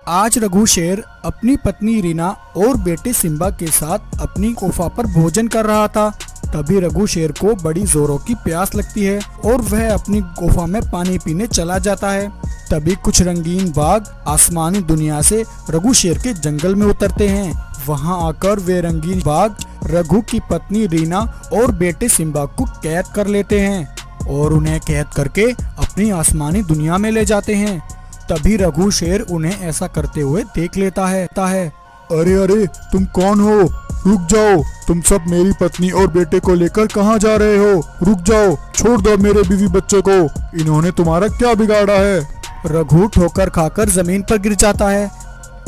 आज रघु शेर अपनी पत्नी रीना और बेटे सिम्बा के साथ अपनी गुफा पर भोजन कर रहा था। तभी रघु शेर को बड़ी जोरों की प्यास लगती है और वह अपनी गुफा में पानी पीने चला जाता है। तभी कुछ रंगीन बाघ आसमानी दुनिया से रघु शेर के जंगल में उतरते हैं। वहां आकर वे रंगीन बाघ रघु की पत्नी रीना और बेटे सिम्बा को कैद कर लेते हैं और उन्हें कैद करके अपनी आसमानी दुनिया में ले जाते हैं। तभी रघु शेर उन्हें ऐसा करते हुए देख लेता है। अरे अरे, तुम कौन हो? रुक जाओ, तुम सब मेरी पत्नी और बेटे को लेकर कहाँ जा रहे हो? रुक जाओ, छोड़ दो मेरे बीवी बच्चे को, इन्होंने तुम्हारा क्या बिगाड़ा है? रघु ठोकर खाकर जमीन पर गिर जाता है।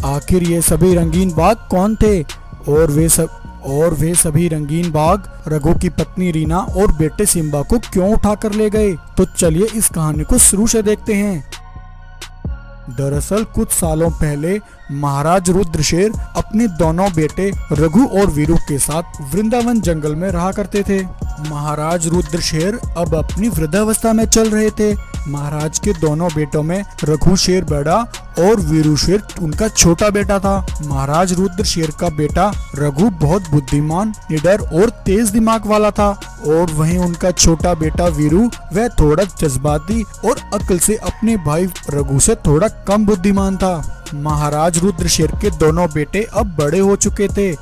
आखिर ये सभी रंगीन बाघ कौन थे और वे सभी रंगीन बाघ रघु की पत्नी रीना और बेटे सिम्बा को क्यों उठा कर ले गए? तो चलिए इस कहानी को शुरू से देखते हैं। दरअसल कुछ सालों पहले महाराज रुद्रशेर अपने दोनों बेटे रघु और वीरू के साथ वृंदावन जंगल में रहा करते थे। महाराज रुद्रशेर अब अपनी वृद्धावस्था में चल रहे थे। महाराज के दोनों बेटों में रघु शेर बड़ा और वीरू शेर उनका छोटा बेटा था। महाराज रुद्रशेर का बेटा रघु बहुत बुद्धिमान, निडर और तेज दिमाग वाला था और वहीं उनका छोटा बेटा वीरू वह थोड़ा जज्बाती और अक्ल से अपने भाई रघु से थोड़ा कम बुद्धिमान था। महाराज रुद्रशेर के दोनों बेटे अब बड़े हो चुके थे,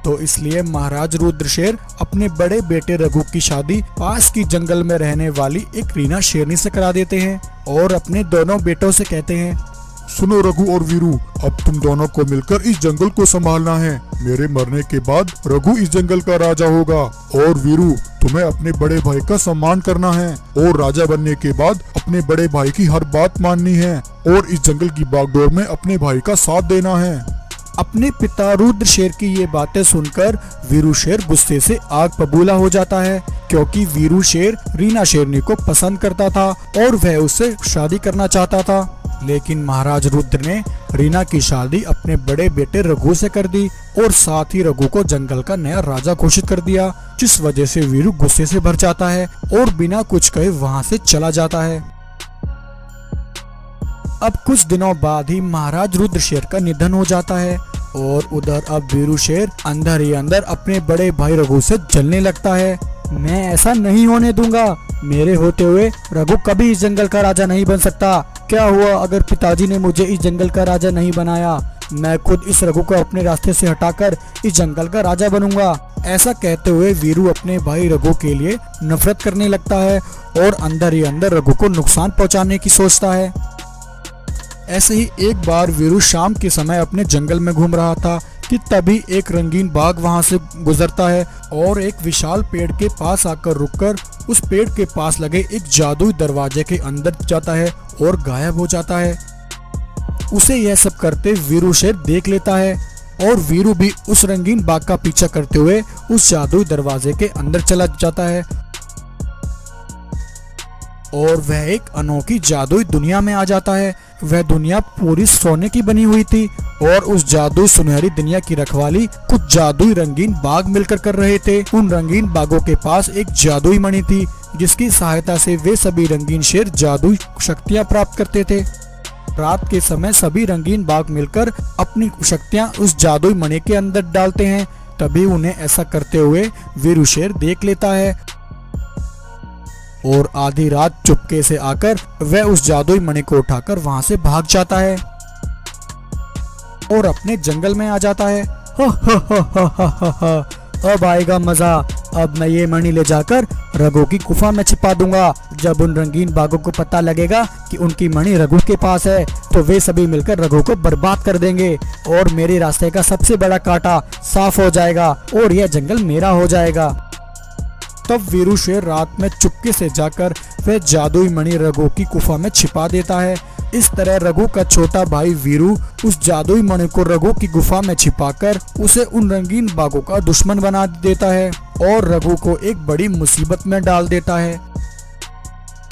तो इसलिए महाराज रुद्रशेर अपने बड़े बेटे रघु की शादी पास की जंगल में रहने वाली एक रीना शेरनी से करा देते हैं और अपने दोनों बेटों से कहते हैं, सुनो रघु और वीरू, अब तुम दोनों को मिलकर इस जंगल को संभालना है। मेरे मरने के बाद रघु इस जंगल का राजा होगा और वीरू तुम्हें अपने बड़े भाई का सम्मान करना है और राजा बनने के बाद अपने बड़े भाई की हर बात माननी है और इस जंगल की बागडोर में अपने भाई का साथ देना है। अपने पिता रुद्रशेर की ये बातें सुनकर वीरू शेर गुस्से से आग बबूला हो जाता है, क्योंकि वीरू शेर रीना शेरनी को पसंद करता था और वह उससे शादी करना चाहता था। लेकिन महाराज रुद्र ने रीना की शादी अपने बड़े बेटे रघु से कर दी और साथ ही रघु को जंगल का नया राजा घोषित कर दिया, जिस वजह से वीरू गुस्से से भर जाता है और बिना कुछ कहे वहां से चला जाता है। अब कुछ दिनों बाद ही महाराज रुद्रशेर का निधन हो जाता है और उधर अब वीरू शेर अंदर ही अंदर अपने बड़े भाई रघु से जलने लगता है। मैं ऐसा नहीं होने दूंगा, मेरे होते हुए रघु कभी इस जंगल का राजा नहीं बन सकता। क्या हुआ अगर पिताजी ने मुझे इस जंगल का राजा नहीं बनाया? मैं खुद इस रघु को अपने रास्ते से हटाकर इस जंगल का राजा बनूंगा। ऐसा कहते हुए वीरू अपने भाई रघु के लिए नफरत करने लगता है और अंदर ही अंदर रघु को नुकसान पहुंचाने की सोचता है। ऐसे ही एक बार वीरू शाम के समय अपने जंगल में घूम रहा था कि तभी एक रंगीन बाघ वहां से गुजरता है और एक विशाल पेड़ के पास आकर रुककर उस पेड़ के पास लगे एक जादुई दरवाजे के अंदर जाता है और गायब हो जाता है। उसे यह सब करते वीरू शेर देख लेता है और वीरू भी उस रंगीन बाघ का पीछा करते हुए उस जादुई दरवाजे के अंदर चला जाता है और वह एक अनोखी जादुई दुनिया में आ जाता है। वह दुनिया पूरी सोने की बनी हुई थी और उस जादुई सुनहरी दुनिया की रखवाली कुछ जादुई रंगीन बाघ मिलकर कर रहे थे। उन रंगीन बाघों के पास एक जादुई मणि थी, जिसकी सहायता से वे सभी रंगीन शेर जादुई शक्तियां प्राप्त करते थे। रात के समय सभी रंगीन बाघ मिलकर अपनी शक्तियां उस जादुई मणि के अंदर डालते हैं। तभी उन्हें ऐसा करते हुए वीरू शेर देख लेता है और आधी रात चुपके से आकर वह उस जादुई मणि को उठाकर वहां से भाग जाता है और अपने जंगल में आ जाता है। अब आएगा मजा, अब मैं ये मणि ले जाकर रघु की गुफा में छिपा दूंगा। जब उन रंगीन बाघों को पता लगेगा कि उनकी मणि रघु के पास है तो वे सभी मिलकर रघु को बर्बाद कर देंगे और मेरे रास्ते का सबसे बड़ा कांटा साफ हो जाएगा और यह जंगल मेरा हो जाएगा। तब वीरू शेर रात में चुपके से जाकर वह जादुई मणि रघु की गुफा में छिपा देता है। इस तरह रघु का छोटा भाई वीरू उस जादुई मणि को रघु की गुफा में छिपाकर उसे उन रंगीन बाघों का दुश्मन बना देता है और रघु को एक बड़ी मुसीबत में डाल देता है।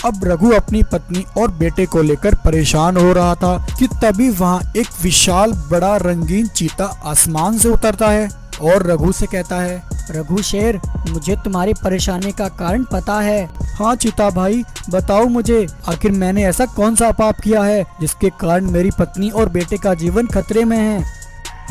अब रघु अपनी पत्नी और बेटे को लेकर परेशान हो रहा था कि तभी वहां एक विशाल बड़ा रंगीन चीता आसमान से उतरता है और रघु से कहता है, रघु शेर, मुझे तुम्हारी परेशानी का कारण पता है। हाँ चीता भाई, बताओ मुझे, आखिर मैंने ऐसा कौन सा पाप किया है जिसके कारण मेरी पत्नी और बेटे का जीवन खतरे में है।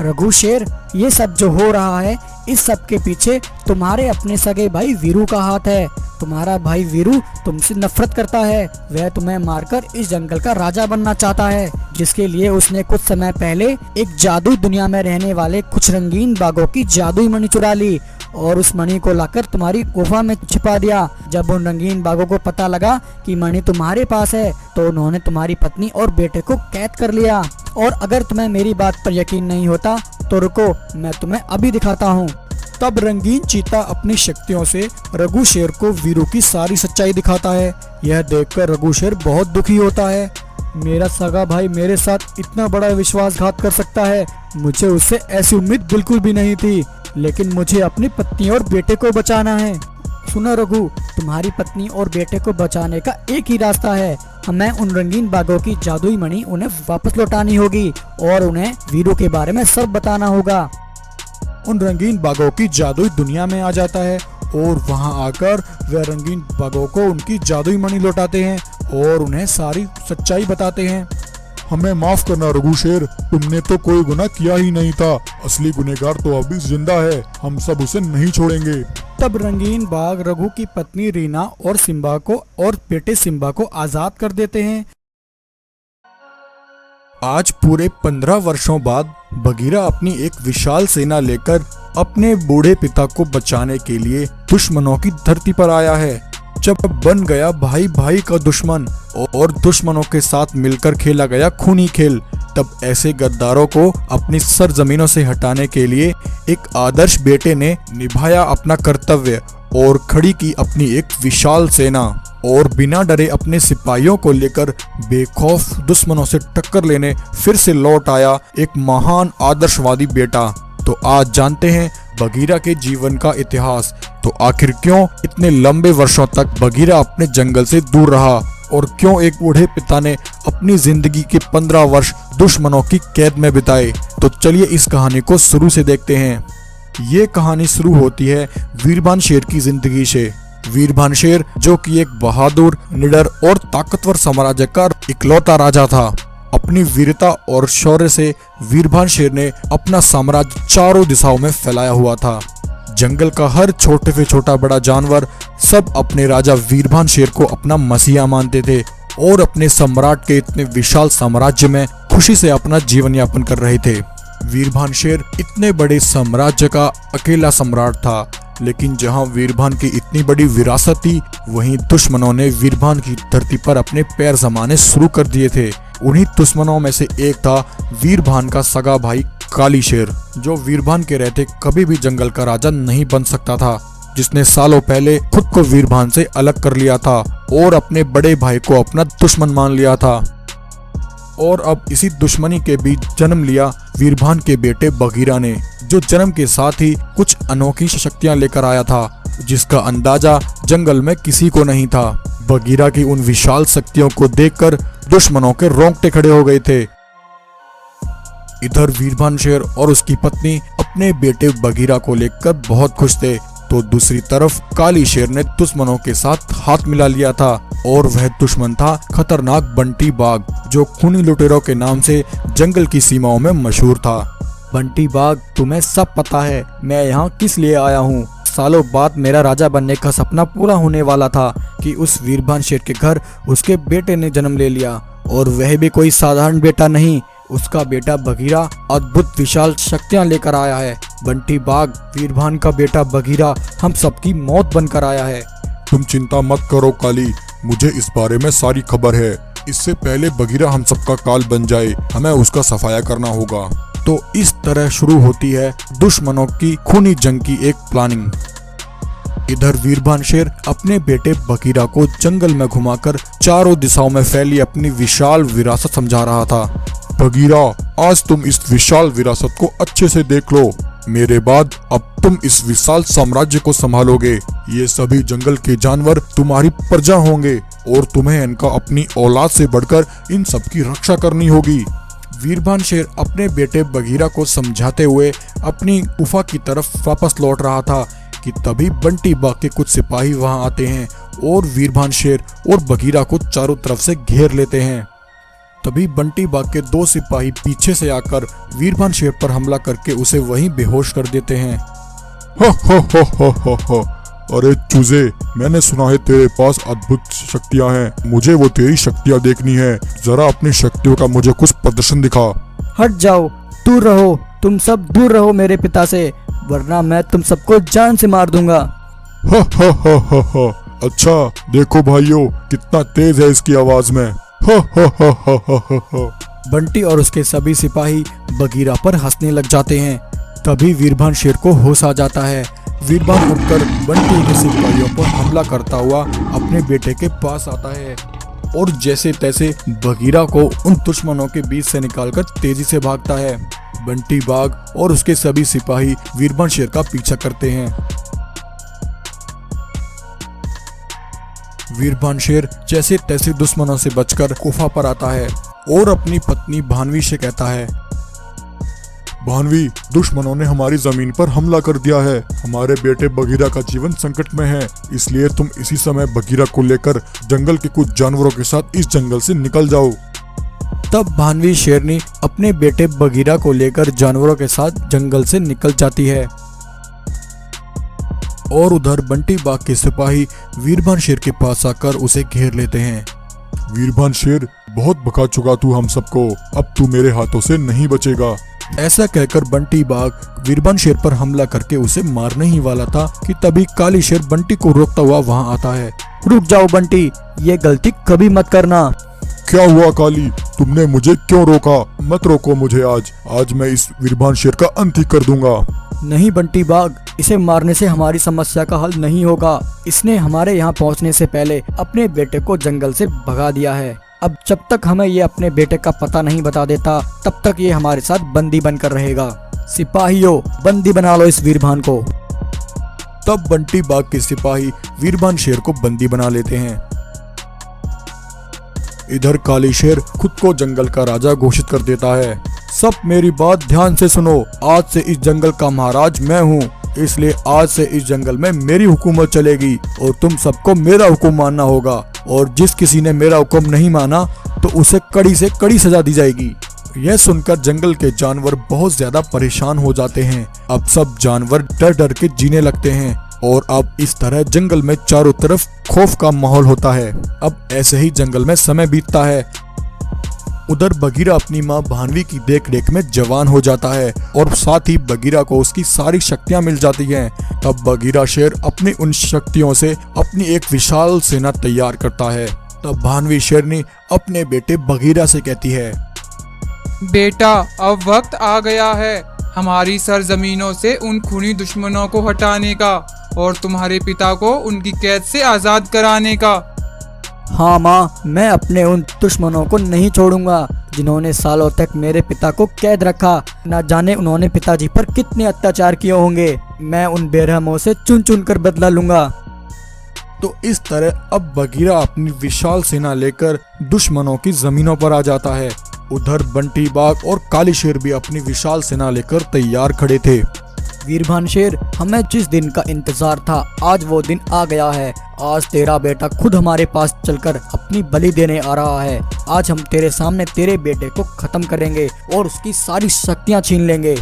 रघु शेर, ये सब जो हो रहा है, इस सब के पीछे तुम्हारे अपने सगे भाई वीरू का हाथ है। तुम्हारा भाई वीरू तुमसे नफरत करता है। वह तुम्हें मारकर इस जंगल का राजा बनना चाहता है, जिसके लिए उसने कुछ समय पहले एक जादू दुनिया में रहने वाले कुछ रंगीन बागों की जादुई मणि चुरा ली और उस मणि को लाकर तुम्हारी गुफा में छिपा दिया। जब उन रंगीन बागों को पता लगा कि मणि तुम्हारे पास है, तो उन्होंने तुम्हारी पत्नी और बेटे को कैद कर लिया। और अगर तुम्हें मेरी बात पर यकीन नहीं होता तो रुको, मैं तुम्हें अभी दिखाता हूँ। तब रंगीन चीता अपनी शक्तियों से रघु शेर को वीरू की सारी सच्चाई दिखाता है। यह देखकर रघु शेर बहुत दुखी होता है। मेरा सगा भाई मेरे साथ इतना बड़ा विश्वासघात कर सकता है, मुझे उससे ऐसी उम्मीद बिल्कुल भी नहीं थी। लेकिन मुझे अपनी पत्नी और बेटे को बचाना है। सुनो रघु, तुम्हारी पत्नी और बेटे को बचाने का एक ही रास्ता है। हमें उन रंगीन बागों की जादुई मणि उन्हें वापस लौटानी होगी और उन्हें वीरू के बारे में सब बताना होगा। उन रंगीन बागों की जादुई दुनिया में आ जाता है और वहां आकर वह रंगीन बागों को उनकी जादुई मणि लौटाते हैं और उन्हें सारी सच्चाई बताते हैं। हमें माफ करना रघु शेर, तुमने तो कोई गुनाह किया ही नहीं था। असली गुनहगार तो अभी जिंदा है, हम सब उसे नहीं छोड़ेंगे। तब रंगीन बाग रघु की पत्नी रीना और सिम्बा को और बेटे सिम्बा को आजाद कर देते हैं। आज पूरे 15 वर्षों बाद बगीरा अपनी एक विशाल सेना लेकर अपने बूढ़े पिता को बचाने के लिए दुश्मनों की धरती पर आया है। जब बन गया भाई भाई का दुश्मन और दुश्मनों के साथ मिलकर खेला गया खूनी खेल, तब ऐसे गद्दारों को अपनी सरजमीनों से हटाने के लिए एक आदर्श बेटे ने निभाया अपना कर्तव्य और खड़ी की अपनी एक विशाल सेना और बिना डरे अपने सिपाहियों को लेकर बेखौफ दुश्मनों से टक्कर लेने फिर से लौट आया एक महान आदर्शवादी बेटा। तो आज जानते हैं बगीरा के जीवन का इतिहास। तो आखिर क्यों इतने लंबे वर्षों तक बगीरा अपने जंगल से दूर रहा और क्यों एक बूढ़े पिता ने अपनी जिंदगी के 15 वर्ष दुश्मनों की कैद में बिताए। तो चलिए इस कहानी को शुरू से देखते हैं। ये कहानी शुरू होती है वीरभान शेर की जिंदगी से। वीरभान शेर जो कि एक बहादुर, निडर और ताकतवर साम्राज्य का इकलौता राजा था। अपनी वीरता और शौर्य से वीरभान शेर ने अपना साम्राज्य चारों दिशाओं में फैलाया हुआ था। जंगल का हर छोटे से छोटा बड़ा जानवर सब अपने राजा वीरभान शेर को अपना मसीहा मानते थे और अपने सम्राट के इतने विशाल साम्राज्य में खुशी से अपना जीवन यापन कर रहे थे। वीरभान शेर इतने बड़े साम्राज्य का अकेला सम्राट था, लेकिन जहां वीरभान की इतनी बड़ी विरासत थी, वहीं दुश्मनों ने वीरभान की धरती पर अपने पैर जमाने शुरू कर दिए थे। उन्हीं दुश्मनों में से एक था वीरभान का सगा भाई काली शेर, जो वीरभान के रहते कभी भी जंगल का राजा नहीं बन सकता था, जिसने सालों पहले खुद को वीरभान से अलग कर लिया था और अपने बड़े भाई को अपना दुश्मन मान लिया था। और अब इसी दुश्मनी के बीच जन्म लिया वीरभान के बेटे बगीरा ने, जो जन्म के साथ ही कुछ अनोखी शक्तियां लेकर आया था, जिसका अंदाजा जंगल में किसी को नहीं था। बगीरा की उन विशाल शक्तियों को देखकर दुश्मनों के रोंगटे खड़े हो गए थे। इधर वीरभान शेर और उसकी पत्नी अपने बेटे बगीरा को लेकर बहुत खुश थे, तो दूसरी तरफ काली शेर ने दुश्मनों के साथ हाथ मिला लिया था और वह दुश्मन था खतरनाक बंटी बाघ, जो खूनी लुटेरों के नाम से जंगल की सीमाओं में मशहूर था। बंटी बाघ, तुम्हें सब पता है मैं यहाँ किस लिए आया हूँ। सालों बाद मेरा राजा बनने का सपना पूरा होने वाला था कि उस वीरभान शेर के घर उसके बेटे ने जन्म ले लिया, और वह भी कोई साधारण बेटा नहीं। उसका बेटा बगीरा अद्भुत विशाल शक्तियां लेकर आया है। बंटी बाघ, वीरभान का बेटा बगीरा हम सबकी मौत बनकर आया है। तुम चिंता मत करो काली, मुझे इस बारे में सारी खबर है। इससे पहले बगीरा हम सबका काल बन जाए, हमें उसका सफाया करना होगा। तो इस तरह शुरू होती है दुश्मनों की खूनी जंग की एक प्लानिंग। इधर वीरभान शेर अपने बेटे बगीरा को जंगल में घुमाकर चारों दिशाओं में फैली अपनी विशाल विरासत समझा रहा था। बगीरा, आज तुम इस विशाल विरासत को अच्छे से देख लो। मेरे बाद अब तुम इस विशाल साम्राज्य को संभालोगे। ये सभी जंगल के जानवर तुम्हारी प्रजा होंगे और तुम्हें इनका अपनी औलाद से बढ़कर इन सब की रक्षा करनी होगी। वीरभान शेर अपने बेटे बगीरा को समझाते हुए अपनी गुफा की तरफ वापस लौट रहा था कि तभी बंटी बाग के कुछ सिपाही वहां आते हैं और वीरभान शेर और बगीरा को चारों तरफ से घेर लेते हैं। तभी बंटी बाग के 2 सिपाही पीछे से आकर वीरभान शेर पर हमला करके उसे वहीं बेहोश कर देते हैं। हा हा हा हा हा हा। अरे चूजे, मैंने सुना है तेरे पास अद्भुत शक्तियां हैं। मुझे वो तेरी शक्तियां देखनी है। जरा अपनी शक्तियों का मुझे कुछ प्रदर्शन दिखा। हट जाओ, दूर रहो, तुम सब दूर रहो मेरे पिता से, वरना मैं तुम सबको जान से मार दूंगा। हा हा हा हा हा। अच्छा देखो भाइयों, कितना तेज है इसकी आवाज में। हा हा हा हा हा हा हा। बंटी और उसके सभी सिपाही बगीरा पर हंसने लग जाते हैं। तभी वीरभान शेर को होश आ जाता है। वीरभान उठकर बंटी के सिपाहियों पर हमला करता हुआ अपने बेटे के पास आता है और जैसे तैसे बगीरा को उन दुश्मनों के बीच से निकालकर तेजी से भागता है। बंटी बाग और उसके सभी सिपाही वीरभान शेर का पीछा करते हैं। वीरभान शेर जैसे तैसे दुश्मनों से बचकर गुफा पर आता है और अपनी पत्नी भानवी से कहता है, भानवी, दुश्मनों ने हमारी जमीन पर हमला कर दिया है। हमारे बेटे बगीरा का जीवन संकट में है, इसलिए तुम इसी समय बगीरा को लेकर जंगल के कुछ जानवरों के साथ इस जंगल से निकल जाओ। तब भानवी शेरनी अपने बेटे बगीरा को लेकर जानवरों के साथ जंगल से निकल जाती है और उधर बंटी बाग के सिपाही वीरभान शेर के पास आकर उसे घेर लेते हैं। वीरभान शेर, बहुत भगा चुका तू हम सबको, अब तू मेरे हाथों से नहीं बचेगा। ऐसा कहकर बंटी बाग वीरभान शेर पर हमला करके उसे मारने ही वाला था कि तभी काली शेर बंटी को रोकता हुआ वहां आता है। रुक जाओ बंटी, ये गलती कभी मत करना। क्या हुआ काली, तुमने मुझे क्यों रोका? मत रोको मुझे, आज मैं इस वीरभान शेर का अंत ही कर दूंगा। नहीं बंटी बाग, इसे मारने से हमारी समस्या का हल नहीं होगा। इसने हमारे यहाँ पहुँचने से पहले अपने बेटे को जंगल से भगा दिया है। अब जब तक हमें ये अपने बेटे का पता नहीं बता देता, तब तक ये हमारे साथ बंदी बनकर रहेगा। सिपाहियों, बंदी बना लो इस वीरभान को। तब बंटी बाग के सिपाही वीरभान शेर को बंदी बना लेते हैं। इधर काली शेर खुद को जंगल का राजा घोषित कर देता है। सब मेरी बात ध्यान से सुनो, आज से इस जंगल का महाराज मैं हूँ, इसलिए आज से इस जंगल में मेरी हुकूमत चलेगी और तुम सबको मेरा हुक्म मानना होगा, और जिस किसी ने मेरा हुक्म नहीं माना तो उसे कड़ी से कड़ी सजा दी जाएगी। यह सुनकर जंगल के जानवर बहुत ज्यादा परेशान हो जाते हैं। अब सब जानवर डर डर के जीने लगते हैं और अब इस तरह जंगल में चारों तरफ खौफ का माहौल होता है। अब ऐसे ही जंगल में समय बीतता है। उधर बगीरा अपनी माँ भानवी की देखरेख में जवान हो जाता है और साथ ही बगीरा को उसकी सारी शक्तियां मिल जाती हैं। तब बगीरा शेर अपनी उन शक्तियों से अपनी एक विशाल सेना तैयार करता है। तब भानवी शेरनी अपने बेटे बगीरा से कहती है, बेटा, अब वक्त आ गया है हमारी सरजमीनों से उन खूनी दुश्मनों को हटाने का और तुम्हारे पिता को उनकी कैद से आजाद कराने का। हाँ माँ, मैं अपने उन दुश्मनों को नहीं छोड़ूंगा जिन्होंने सालों तक मेरे पिता को कैद रखा। न जाने उन्होंने पिताजी पर कितने अत्याचार किए होंगे। मैं उन बेरहमों से चुन चुन कर बदला लूंगा। तो इस तरह अब बगीरा अपनी विशाल सेना लेकर दुश्मनों की जमीनों पर आ जाता है। उधर बंटी बाग और काली शेर भी अपनी विशाल सेना लेकर तैयार खड़े थे। वीरभान शेर, हमें जिस दिन का इंतजार था, आज वो दिन आ गया है। आज तेरा बेटा खुद हमारे पास चलकर अपनी बलि देने आ रहा है। आज हम तेरे सामने तेरे बेटे को खत्म करेंगे और उसकी सारी शक्तियां छीन लेंगे।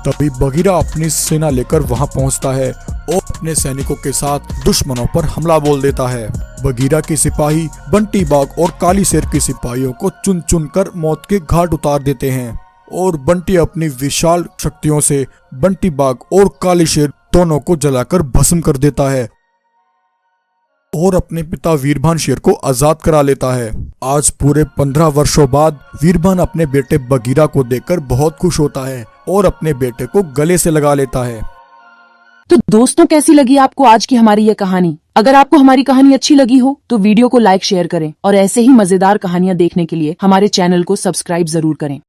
तभी बगीरा अपनी सेना लेकर वहां पहुंचता है और अपने सैनिकों के साथ दुश्मनों पर हमला बोल देता है। बगीरा के सिपाही बंटी बाग और काली शेर के सिपाहियों को चुन चुन कर मौत के घाट उतार देते हैं और बंटी अपनी विशाल शक्तियों से बंटी बाग और काली शेर दोनों को जलाकर भस्म कर देता है और अपने पिता वीरभान शेर को आजाद करा लेता है। आज पूरे 15 वर्षों बाद वीरभान अपने बेटे बगीरा को देखकर बहुत खुश होता है और अपने बेटे को गले से लगा लेता है। तो दोस्तों, कैसी लगी आपको आज की हमारी ये कहानी? अगर आपको हमारी कहानी अच्छी लगी हो तो वीडियो को लाइक शेयर करें और ऐसे ही मजेदार कहानियां देखने के लिए हमारे चैनल को सब्सक्राइब जरूर करें।